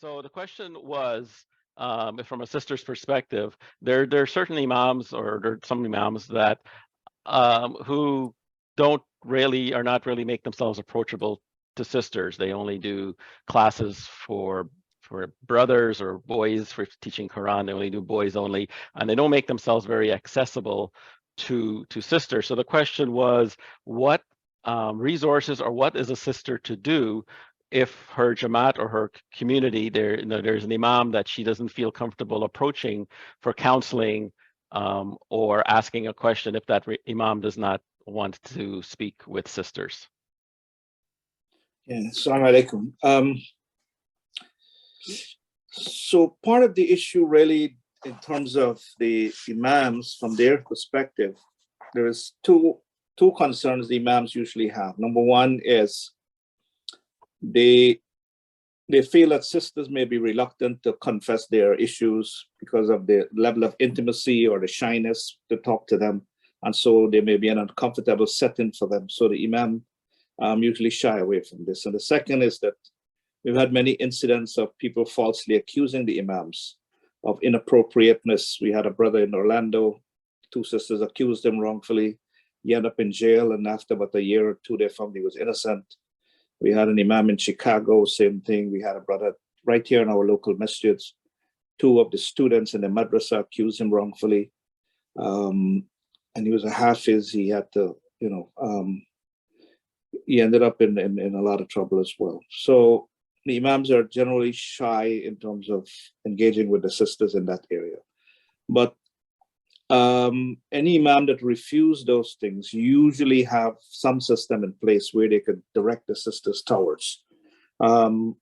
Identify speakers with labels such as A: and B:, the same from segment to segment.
A: So the question was, from a sister's perspective, there are certain imams, or there are some imams that who don't really, are not really make themselves approachable to sisters. They only do classes for brothers or boys for teaching Quran. They only do boys only, and they don't make themselves very accessible to sisters. So the question was, what resources, or what is a sister to do if her jamaat or her community, there's an imam that she doesn't feel comfortable approaching for counseling, or asking a question, if that imam does not want to speak with sisters.
B: Yeah, assalamu alaikum. So part of the issue really, in terms of the imams, from their perspective, there is two concerns the imams usually have. Number one is they feel that sisters may be reluctant to confess their issues because of the level of intimacy or the shyness to talk to them. And so they may be in an uncomfortable setting for them. So the imam usually shy away from this. And the second is that we've had many incidents of people falsely accusing the imams of inappropriateness. We had a brother in Orlando, two sisters accused him wrongfully. He ended up in jail, and after about a year or two, they found he was innocent. We had an imam in Chicago, same thing. We had a brother right here in our local masjids. Two of the students in the madrasa accused him wrongfully. And he was a hafiz. He had to, he ended up in a lot of trouble as well. So the imams are generally shy in terms of engaging with the sisters in that area. But any imam that refuse those things usually have some system in place where they could direct the sisters towards. So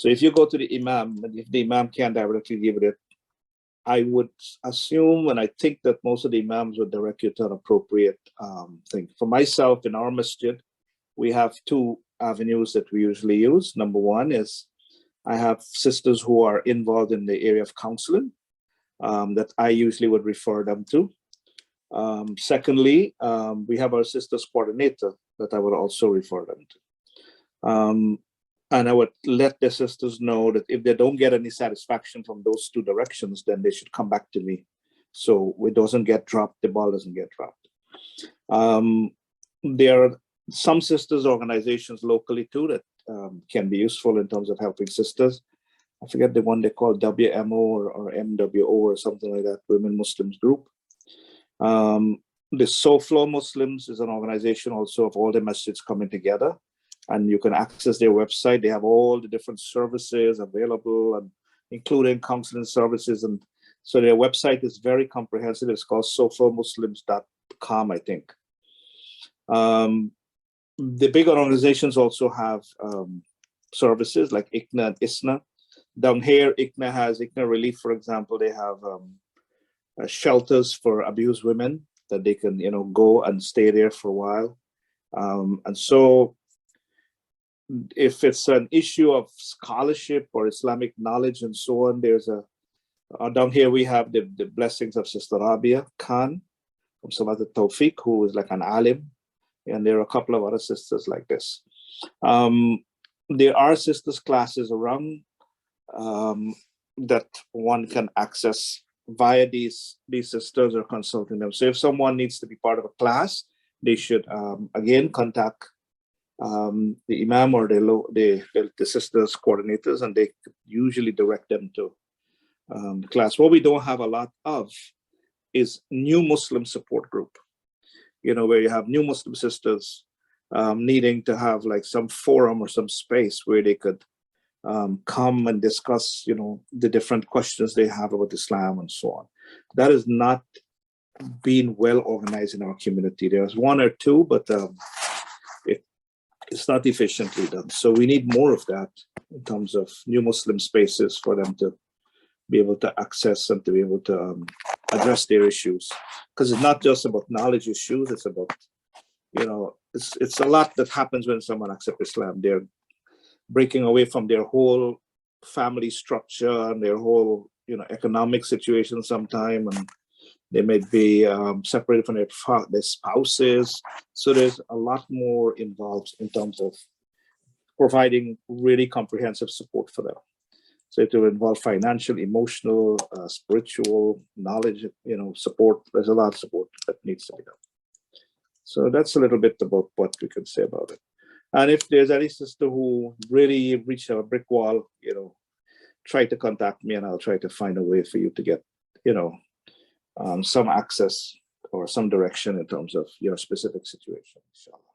B: if you go to the imam, and if the imam can't directly give it, I would assume, and I think that most of the imams would direct you to an appropriate thing. For myself, in our masjid, we have two avenues that we usually use. Number one is I have sisters who are involved in the area of counseling, that I usually would refer them to. Secondly, we have our sisters coordinator that I would also refer them to. And I would let the sisters know that if they don't get any satisfaction from those two directions, then they should come back to me. So it doesn't get dropped, the ball doesn't get dropped. There are some sisters organizations locally too that can be useful in terms of helping sisters. I forget the one they call WMO or MWO or something like that, Women Muslims Group. The SoFlo Muslims is an organization also of all the masjids coming together, and you can access their website. They have all the different services available, and including counseling services. And so their website is very comprehensive. It's called soflomuslims.com, I think. The bigger organizations also have services like ICNA and ISNA. Down here, ICNA Relief, for example. They have shelters for abused women that they can, go and stay there for a while. And so if it's an issue of scholarship or Islamic knowledge and so on, there's down here we have the blessings of Sister Rabia Khan from Salat al-Tawfiq, who is like an alim. And there are a couple of other sisters like this. There are sisters classes around that one can access via these sisters or consulting them. So if someone needs to be part of a class, they should again contact the imam or the sisters coordinators, and they usually direct them to the class. What we don't have a lot of is new Muslim support group, where you have new Muslim sisters needing to have like some forum or some space where they could come and discuss, the different questions they have about Islam and so on. That is not being well organized in our community. There's one or two, but it's not efficiently done. So we need more of that in terms of new Muslim spaces for them to be able to access and to be able to address their issues. Because it's not just about knowledge issues, it's about, it's a lot that happens when someone accepts Islam. They're breaking away from their whole family structure and their whole, economic situation sometime, and they may be separated from their spouses. So there's a lot more involved in terms of providing really comprehensive support for them. So it will involve financial, emotional, spiritual, knowledge, support. There's a lot of support that needs to be done. So that's a little bit about what we could say about it. And if there's any sister who really reached a brick wall, try to contact me and I'll try to find a way for you to get, some access or some direction in terms of your specific situation, inshallah.